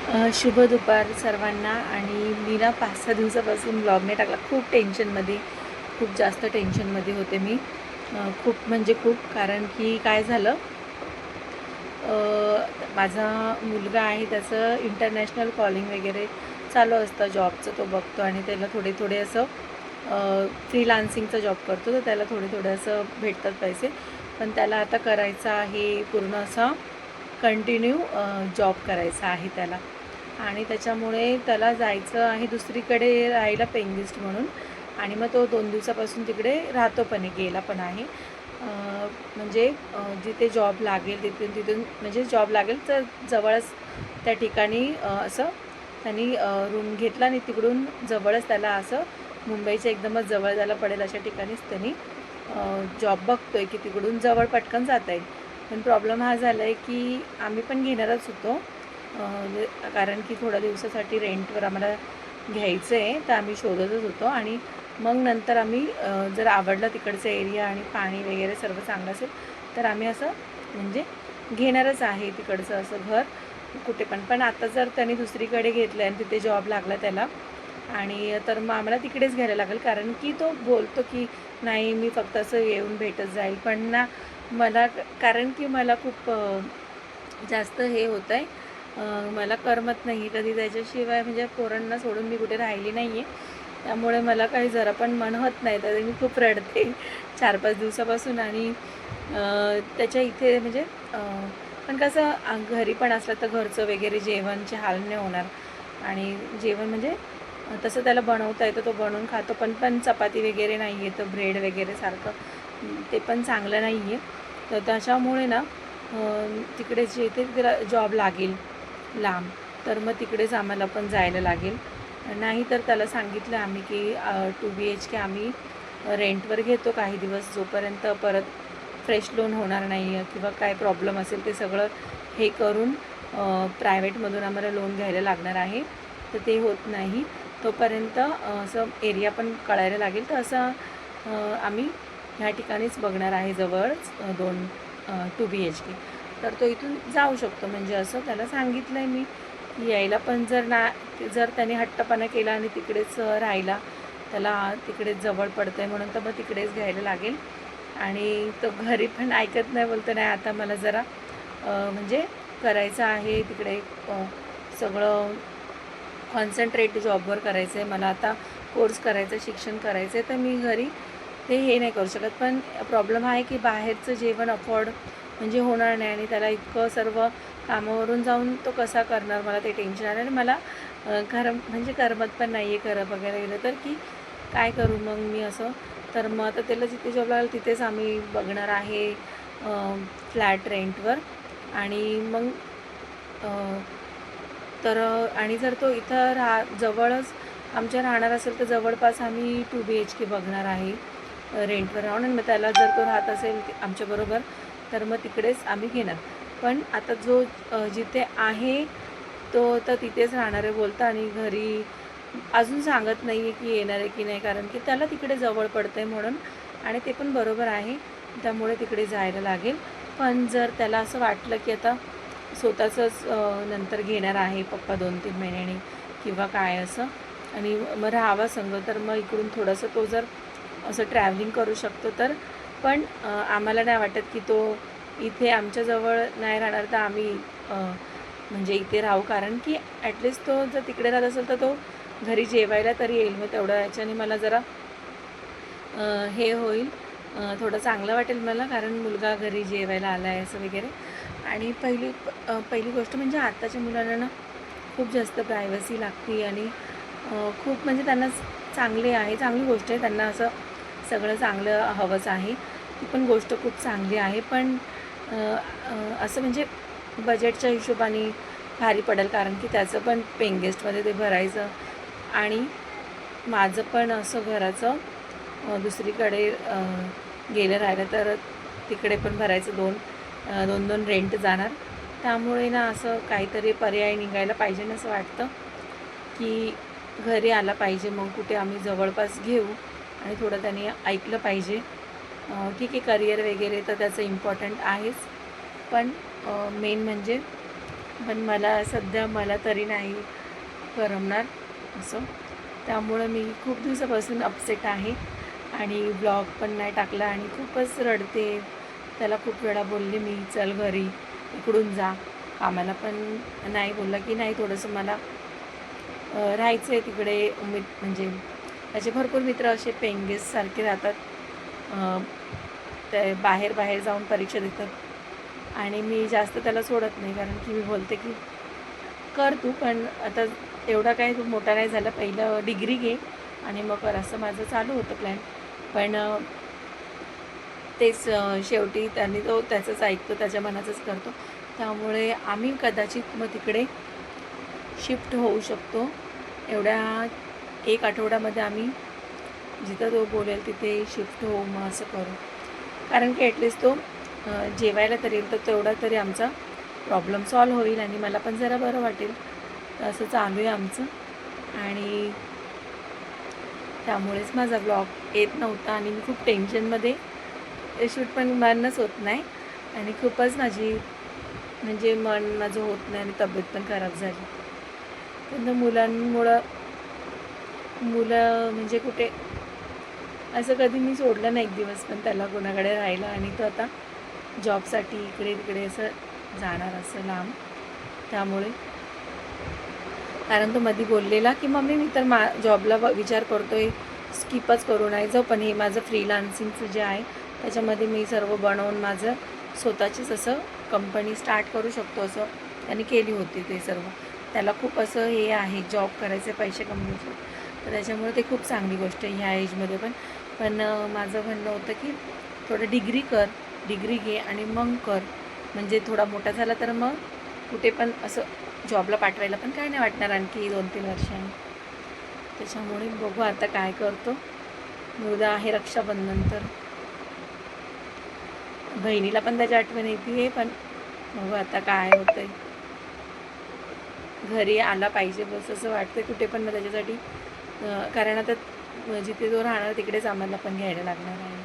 शुभ दुपार सर्वांना. आणि मी ना 5-6 दिवसापासून ब्लॉग नाही टाकला. खूप टेन्शनमध्ये, खूप जास्त टेन्शनमध्ये होते मी. खूप म्हणजे खूप. कारण की काय झालं, माझा मुलगा आहे, त्याचं इंटरनॅशनल कॉलिंग वगैरे चालू असतं जॉबचं, तो बघतो आणि त्याला थोडे थोडे असं फ्रीलान्सिंगचा जॉब करतो, तर त्याला थोडे थोडे असं भेटतात पैसे. पण त्याला आता करायचा आहे पूर्ण असा कंटिन्यू जॉब करायचा आहे त्याला. आणि त्याच्यामुळे त्याला जायचं आहे दुसरीकडे राहायला, पेंगिस्ट म्हणून. आणि मग तो 2 दिवसापासून तिकडे राहतो पण आहे, गेला पण आहे. म्हणजे जिथे जॉब लागेल तिथून म्हणजे जॉब लागेल तर जवळच त्या ठिकाणी असं त्यांनी रूम घेतला आणि तिकडून जवळच त्याला असं मुंबईच्या एकदमच जवळ त्याला पडेल अशा ठिकाणीच त्यांनी जॉब बघतो आहे की तिकडून जवळ पटकन जाता येईल. पण प्रॉब्लेम हा झाला आहे की आम्ही पण घेणारच होतो, कारण की थोड्या दिवसासाठी रेंटवर आम्हाला घ्यायचं आहे, तर आम्ही शोधतच होतो. आणि मग नंतर आम्ही जर आवडलं तिकडचं एरिया आणि पाणी वगैरे सर्व चांगलं असेल तर आम्ही असं म्हणजे घेणारच आहे तिकडचं असं घर कुठे पण. पण आता जर त्यांनी दुसरीकडे घेतलं आणि तिथे जॉब लागला त्याला, आणि तर मग आम्हाला तिकडेच घ्यायला लागेल. कारण की तो बोलतो की नाही, मी फक्त असं येऊन भेटत जाईल. पण ना मला, कारण की मला खूप जास्त हे होतं आहे, मला करमत नाही आहे कधी त्याच्याशिवाय. म्हणजे पोरांना सोडून मी कुठे राहिली नाही आहे, त्यामुळे मला काही जरा पण मन होत नाही. तर मी खूप रडते 4-5 दिवसापासून. आणि त्याच्या इथे म्हणजे पण कसं घरी पण असलं तर घरचं वगैरे जेवणचे हाल नाही होणार. आणि जेवण म्हणजे तसं त्याला बनवता येतं, तो बनवून खातो. पण चपाती वगैरे नाही आहे, तर ब्रेड वगैरे सारखं ते पण चांगलं नाही आहे. तर त्याच्यामुळे ना तिकडे जिथे तिला जॉब लागेल लांब, तर मग तिकडेच आम्हाला पण जायला लागेल. नाही तर त्याला सांगितलं आम्ही की 2 BHK आम्ही रेंटवर घेतो काही दिवस, जोपर्यंत परत फ्रेश लोन होणार नाही आहे किंवा काय प्रॉब्लेम असेल ते सगळं हे करून प्रायव्हेटमधून आम्हाला लोन घ्यायला लागणार आहे. तर ते होत नाही तोपर्यंत असं एरिया पण कळायला लागेल. तर असं आम्ही ह्या ठिकाणीच बघणार आहे जवळच 2 BHK. तर तो इथून जाऊ शकतो. म्हणजे असं त्याला सांगितलं आहे मी की यायला. पण जर त्याने हट्टपणा केला आणि तिकडेच राहिला, त्याला तिकडेच जवळ पडतं आहे म्हणून, तर मग तिकडेच घ्यायला लागेल. आणि तो घरी पण ऐकत नाही, बोलतो नाही आता मला जरा म्हणजे करायचं आहे तिकडे सगळं कॉन्सन्ट्रेट जॉबवर करायचं आहे मला, आता कोर्स करायचा, शिक्षण करायचं आहे, तर मी घरी ते हे नाही करू शकत. पण प्रॉब्लेम आहे की बाहेरचं जेवण अफोर्ड म्हणजे होणार नाही. आणि त्याला इतकं सर्व कामावरून जाऊन तो कसा करणार, मला ते टेन्शन आलं. आणि मला म्हणजे करमत पण नाही आहे खरं बघायला गेलं तर, की काय करू मग मी असं. तर मग आता त्याला जिथे जॉब लागेल तिथेच आम्ही बघणार आहे फ्लॅट रेंटवर. आणि मग तर आणि जर तो इथं जवळच आमच्या राहणार असेल तर जवळपास आम्ही 2 BHK बघणार आहे रेंटवर राहून. आणि मग त्याला जर तो राहत असेल आमच्याबरोबर तर मग तिकडेच आम्ही घेणार. पण आता जो जिथे आहे तो तर तिथेच राहणार आहे बोलता. आणि घरी अजून सांगत नाही आहे की येणार आहे की नाही, कारण की त्याला तिकडे जवळ पडतं आहे म्हणून. आणि ते पण बरोबर आहे, त्यामुळे तिकडे जायला लागेल. पण जर त्याला असं वाटलं की आता स्वतःचंच नंतर घेणार आहे पप्पा 2-3 महिन्यांनी किंवा काय असं, आणि मग राहावा संग, तर मग इकडून थोडंसं तो जर असं ट्रॅव्हलिंग करू शकतो तर. पण आम्हाला नाही वाटत की तो इथे आमच्याजवळ नाही राहणार, तर आम्ही म्हणजे इथे राहू. कारण की ॲटलिस्ट तो जर तिकडे राहत असेल तर तो घरी जेवायला तरी येईल. मग तेवढं याच्याने मला जरा हे होईल, थोडं चांगलं वाटेल मला, कारण मुलगा घरी जेवायला आला आहे असं वगैरे. आणि पहिली गोष्ट म्हणजे आत्ताच्या मुलांना ना खूप जास्त प्रायव्हसी लागते. आणि खूप म्हणजे त्यांना चांगली गोष्ट आहे, त्यांना असं सगळं चांगलं हवंच आहे. ती पण गोष्ट खूप चांगली आहे. पण असं म्हणजे बजेटच्या हिशोबाने भारी पडेल, कारण की त्याचं पण पेइंग गेस्टमध्ये ते भरायचं. आणि माझं पण असं घराचं दुसरीकडे गेलं राहिलं तर तिकडे पण भरायचं, 2 रेंट जाणार. त्यामुळे ना असं काहीतरी पर्याय निघायला पाहिजे ना असं वाटतं, की घरी आला पाहिजे मग कुठे आम्ही जवळपास घेऊ. आणि थोडं त्यांनी ऐकलं पाहिजे. ठीक आहे, करिअर वगैरे तर त्याचं इम्पॉर्टंट आहेच, पण मेन म्हणजे पण मला तरी नाही करमणार असं. त्यामुळं मी खूप दिवसापासून अपसेट आहे आणि ब्लॉग पण नाही टाकला आणि खूपच रडते. त्याला खूप वेळा बोलले मी, चल घरी, इकडून जा. कामाला पण नाही, बोलला की नाही थोडंसं मला राहायचं आहे तिकडे. म्हणजे त्याचे भरपूर मित्र असे पेंगेससारखे राहतात, ते बाहेर बाहेर जाऊन परीक्षा देतात आणि मी जास्त त्याला सोडत नाही, कारण की मी बोलते की कर तू, पण आता एवढा काही तू मोठा नाही झाला, पहिलं डिग्री घे आणि मग कर, असं माझं चालू होतं प्लॅन. पण तेच शेवटी त्यांनी तो त्याचंच ऐकतो, त्याच्या मनाचंच करतो. त्यामुळे आम्ही कदाचित मग तिकडे शिफ्ट होऊ शकतो. एवढ्या 1 आठवड्यामध्ये आम्ही जिथं तो बोलेल तिथे शिफ्ट होऊ, मग असं करू. कारण की ॲटलिस्ट तो जेवायला तरी येईल, तर तेवढा तरी आमचा प्रॉब्लेम सॉल्व होईल आणि मला पण जरा बरं वाटेल. असं चालू आहे आमचं आणि त्यामुळेच माझा ब्लॉग येत नव्हता आणि मी खूप टेन्शनमध्ये, शूट पण मनच होत नाही आणि खूपच म्हणजे मन माझं होत नाही आणि तब्येत पण खराब झाली. तर मुलं म्हणजे कुठे असं कधी मी सोडलं नाही एक दिवस पण त्याला कोणाकडे राहायला, आणि तो आता जॉबसाठी इकडे तिकडे असं जाणार असं लांब. त्यामुळे कारण तो मधी बोललेला की मम्मी मी तर जॉबला विचार करतो आहे, स्किपच करू नाही जाऊ, पण हे माझं फ्रीलान्सिंगचं जे आहे त्याच्यामध्ये मी सर्व बनवून माझं स्वतःचीच असं कंपनी स्टार्ट करू शकतो, असं त्यांनी केली होती ते सर्व. त्याला खूप असं हे आहे, जॉब करायचे, पैसे कमवायचे, तर त्याच्यामुळे ते खूप चांगली गोष्ट आहे ह्या एजमध्ये पण. पण माझं म्हणणं होतं की थोडं डिग्री घे आणि मग कर, म्हणजे थोडा मोठा झाला तर मग कुठे पण असं जॉबला पाठवायला पण काय नाही वाटणार आणखी 2-3 वर्षांनी. त्याच्यामुळे बघू आता काय करतो. उद्या आहे रक्षाबंधन, तर बहिणीला पण त्याची आठवण येते आहे, पण बघू आता काय होतं आहे. घरी आला पाहिजे बस असं वाटतं कुठे पण, मग त्याच्यासाठी कारण आता जिथे तो राहणार तिकडेच आम्हाला पण घ्यायला लागणार आहे.